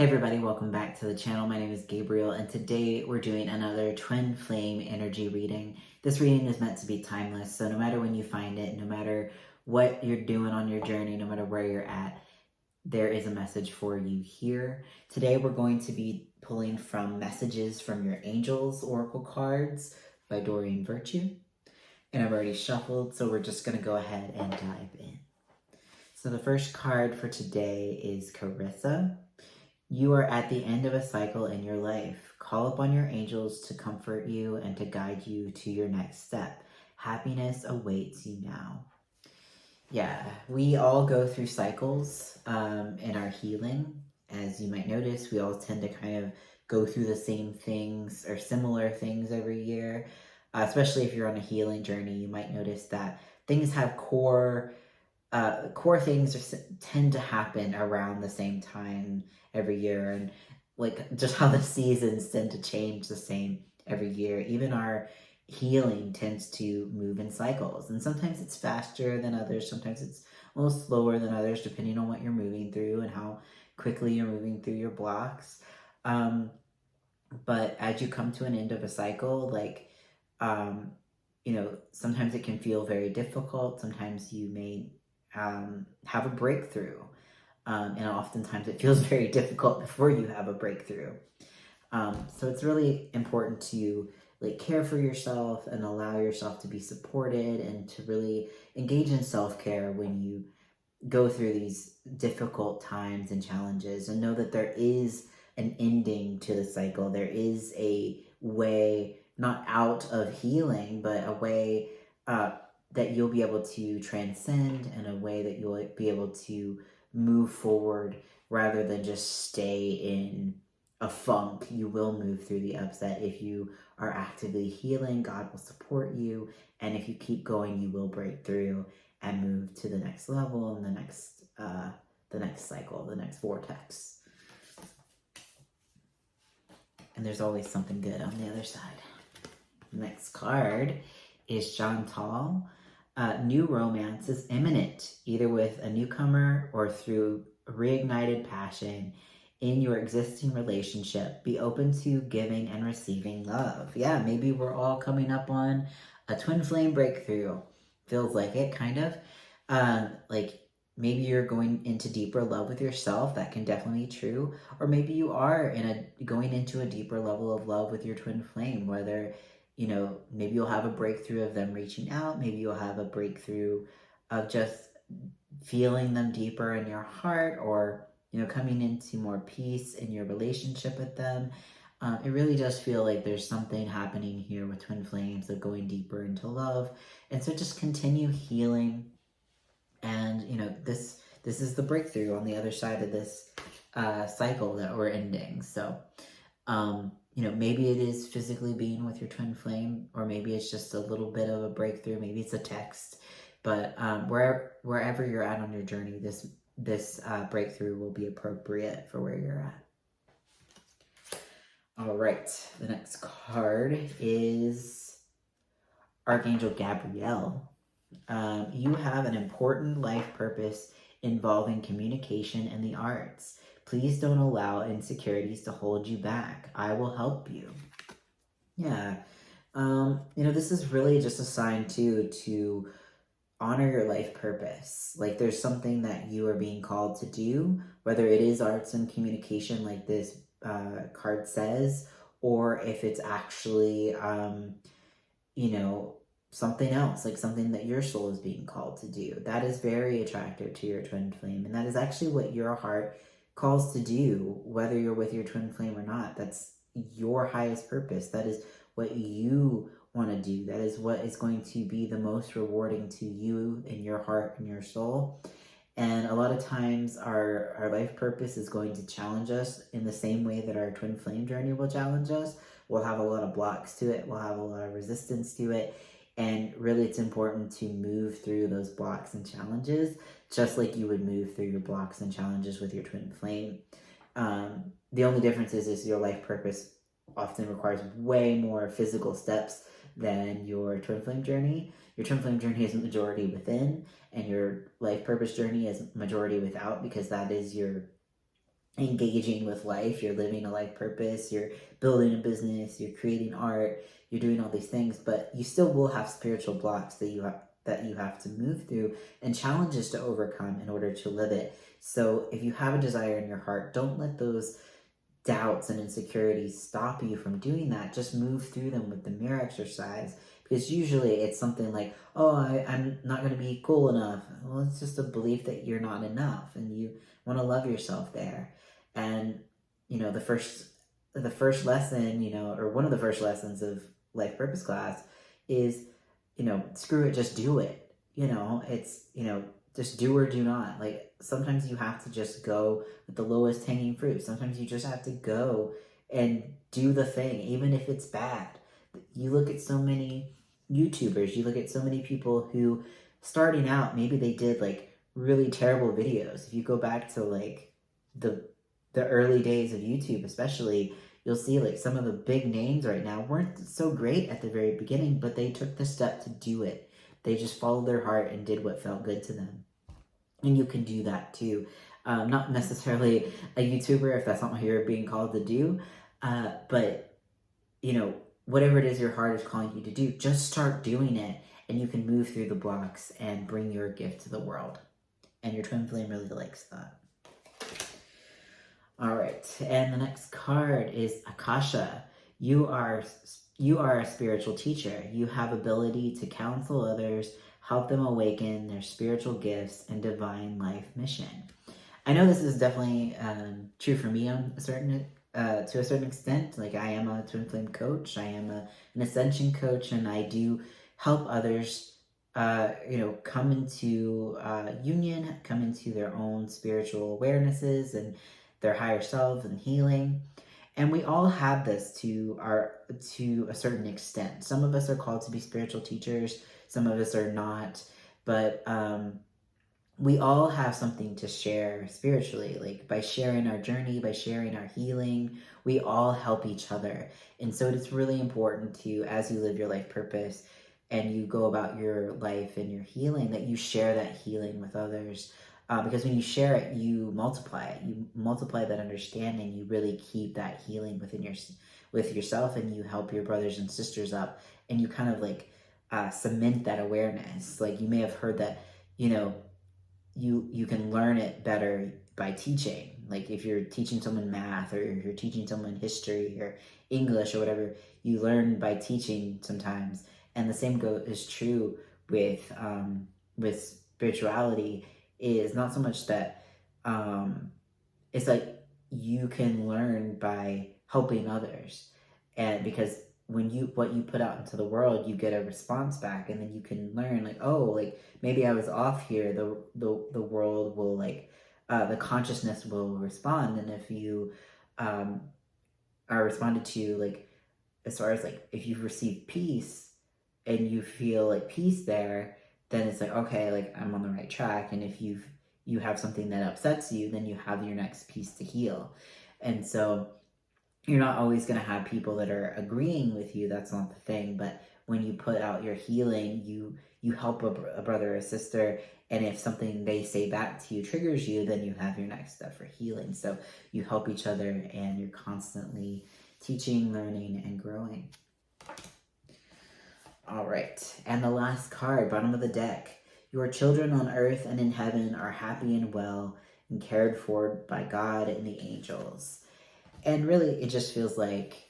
Hey everybody, welcome back to the channel. My name is Gabriel, and today we're doing another twin flame energy reading. This reading is meant to be timeless, so no matter when you find it, no matter what you're doing on your journey, no matter where you're at, there is a message for you here. Today we're going to be pulling from Messages from Your Angels Oracle cards by Doreen Virtue. And I've already shuffled, so we're just going to go ahead and dive in. So the first card for today is Carissa. You are at the end of a cycle in your life. Call upon your angels to comfort you and to guide you to your next step. Happiness awaits you now. Yeah, we all go through cycles in our healing. As you might notice, we all tend to kind of go through the same things or similar things every year. Especially if you're on a healing journey, you might notice that things have core things tend to happen around the same time every year, and like just how the seasons tend to change the same every year. Even our healing tends to move in cycles, and sometimes it's faster than others, sometimes it's a little slower than others, depending on what you're moving through and how quickly you're moving through your blocks. But as you come to an end of a cycle, sometimes it can feel very difficult. Sometimes you may have a breakthrough. And oftentimes it feels very difficult before you have a breakthrough. So it's really important to care for yourself and allow yourself to be supported and to really engage in self-care when you go through these difficult times and challenges, and know that there is an ending to the cycle. There is a way, not out of healing, but a way that you'll be able to transcend, and a way that you'll be able to move forward rather than just stay in a funk. You will move through the upset. If you are actively healing, God will support you, and if you keep going, you will break through and move to the next level and the next cycle, the next vortex. And there's always something good on the other side. Next card is Chantal. New romance is imminent, either with a newcomer or through reignited passion in your existing relationship. Be open to giving and receiving love. Yeah, maybe we're all coming up on a twin flame breakthrough. Feels like it, kind of. Maybe you're going into deeper love with yourself. That can definitely be true. Or maybe you are going into a deeper level of love with your twin flame, whether maybe you'll have a breakthrough of them reaching out. Maybe you'll have a breakthrough of just feeling them deeper in your heart, or, coming into more peace in your relationship with them. It really does feel like there's something happening here with twin flames, of going deeper into love. And so just continue healing. And, this is the breakthrough on the other side of this cycle that we're ending. So, maybe it is physically being with your twin flame, or maybe it's just a little bit of a breakthrough. Maybe it's a text, but wherever you're at on your journey, this breakthrough will be appropriate for where you're at. All right, the next card is Archangel Gabrielle. You have an important life purpose involving communication and the arts. Please don't allow insecurities to hold you back. I will help you. Yeah. This is really just a sign too to honor your life purpose. Like, there's something that you are being called to do, whether it is arts and communication like this card says, or if it's actually, something else, like something that your soul is being called to do. That is very attractive to your twin flame, and that is actually what your heart calls to do, whether you're with your twin flame or not. That's your highest purpose. That is what you want to do. That is what is going to be the most rewarding to you in your heart and your soul. And a lot of times our life purpose is going to challenge us in the same way that our twin flame journey will challenge us. We'll have a lot of blocks to it. We'll have a lot of resistance to it. And really, it's important to move through those blocks and challenges, just like you would move through your blocks and challenges with your twin flame. The only difference is your life purpose often requires way more physical steps than your twin flame journey. Your twin flame journey is majority within, and your life purpose journey is majority without, because that is your engaging with life, you're living a life purpose, you're building a business, you're creating art, you're doing all these things, but you still will have spiritual blocks that you have to move through and challenges to overcome in order to live it. So if you have a desire in your heart, don't let those doubts and insecurities stop you from doing that. Just move through them with the mirror exercise, because usually it's something like, oh, I'm not going to be cool enough. Well, it's just a belief that you're not enough and you want to love yourself there. And the first lesson, or one of the first lessons of life purpose class is, screw it, just do it. It's, just do or do not. Like, sometimes you have to just go with the lowest hanging fruit. Sometimes you just have to go and do the thing, even if it's bad. You look at so many YouTubers, you look at so many people who, starting out, maybe they did like really terrible videos. If you go back to like the early days of YouTube, especially, you'll see like some of the big names right now weren't so great at the very beginning, but they took the step to do it. They just followed their heart and did what felt good to them. And you can do that too. Not necessarily a YouTuber if that's not what you're being called to do, but whatever it is your heart is calling you to do, just start doing it, and you can move through the blocks and bring your gift to the world. And your twin flame really likes that. All right, and the next card is Akasha. You are a spiritual teacher. You have ability to counsel others, help them awaken their spiritual gifts and divine life mission. I know this is definitely true for me on to a certain extent. Like, I am a twin flame coach. I am an ascension coach, and I do help others, come into union, come into their own spiritual awarenesses and their higher selves and healing. And we all have this to a certain extent. Some of us are called to be spiritual teachers. Some of us are not. But we all have something to share spiritually. Like, by sharing our journey, by sharing our healing, we all help each other. And so it's really important to, as you live your life purpose and you go about your life and your healing, that you share that healing with others. Because when you share it, you multiply it. You multiply that understanding. You really keep that healing with yourself, and you help your brothers and sisters up. And you kind of like cement that awareness. Like, you may have heard that, you can learn it better by teaching. Like, if you're teaching someone math, or if you're teaching someone history or English or whatever, you learn by teaching sometimes. And the same is true with spirituality. Is not so much that it's like you can learn by helping others, and because what you put out into the world, you get a response back, and then you can learn, like, oh, like, maybe I was off here. The world will, like, the consciousness will respond. And if you are responded to, like, as far as like, if you've received peace and you feel like peace there, then it's like, okay, like, I'm on the right track. And if you have something that upsets you, then you have your next piece to heal. And so you're not always going to have people that are agreeing with you. That's not the thing. But when you put out your healing, you help a brother or a sister. And if something they say back to you triggers you, then you have your next step for healing. So you help each other, and you're constantly teaching, learning, and growing. All right. And the last card, bottom of the deck. Your children on earth and in heaven are happy and well and cared for by God and the angels. And really, it just feels like,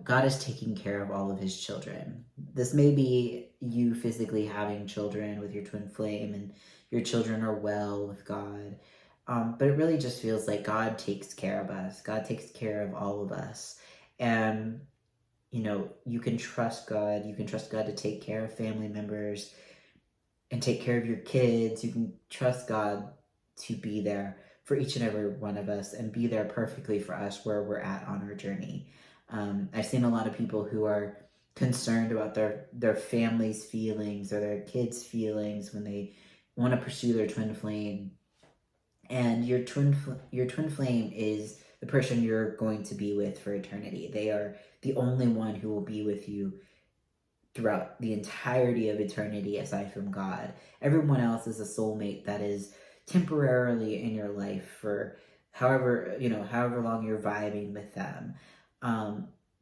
God is taking care of all of his children. This may be you physically having children with your twin flame, and your children are well with God. But it really just feels like God takes care of us. God takes care of all of us. And, you can trust God. You can trust God to take care of family members and take care of your kids. You can trust God to be there for each and every one of us, and be there perfectly for us where we're at on our journey. I've seen a lot of people who are concerned about their family's feelings or their kids' feelings when they want to pursue their twin flame. And your twin flame is the person you're going to be with for eternity. They are the only one who will be with you throughout the entirety of eternity, aside from God. Everyone else is a soulmate that is temporarily in your life for however long you're vibing with them.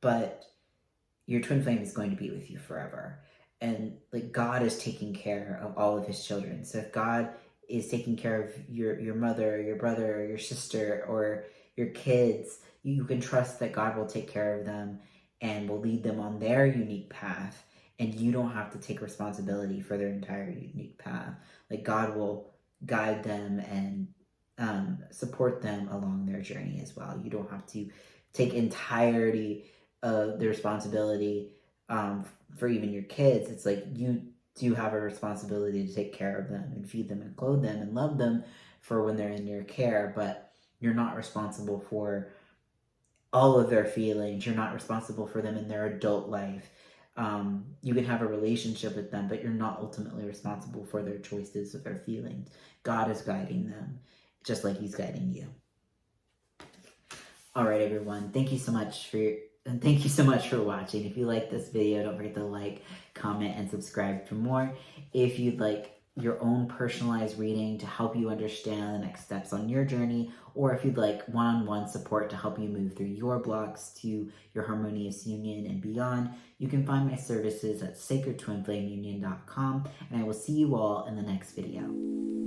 But your twin flame is going to be with you forever. And like God is taking care of all of his children. So if God is taking care of your mother, or your brother, or your sister, or your kids, you can trust that God will take care of them and will lead them on their unique path. And you don't have to take responsibility for their entire unique path. Like God will guide them and support them along their journey as well. You don't have to take entirety of the responsibility for even your kids. It's like you do have a responsibility to take care of them and feed them and clothe them and love them for when they're in your care, but you're not responsible for all of their feelings. You're not responsible for them in their adult life. You can have a relationship with them, but you're not ultimately responsible for their choices or their feelings. God is guiding them, just like he's guiding you. All right, everyone. Thank you so much for watching. If you like this video, don't forget to like, comment, and subscribe for more. If you'd like your own personalized reading to help you understand the next steps on your journey, or if you'd like one-on-one support to help you move through your blocks to your harmonious union and beyond, you can find my services at sacredtwinflameunion.com, and I will see you all in the next video.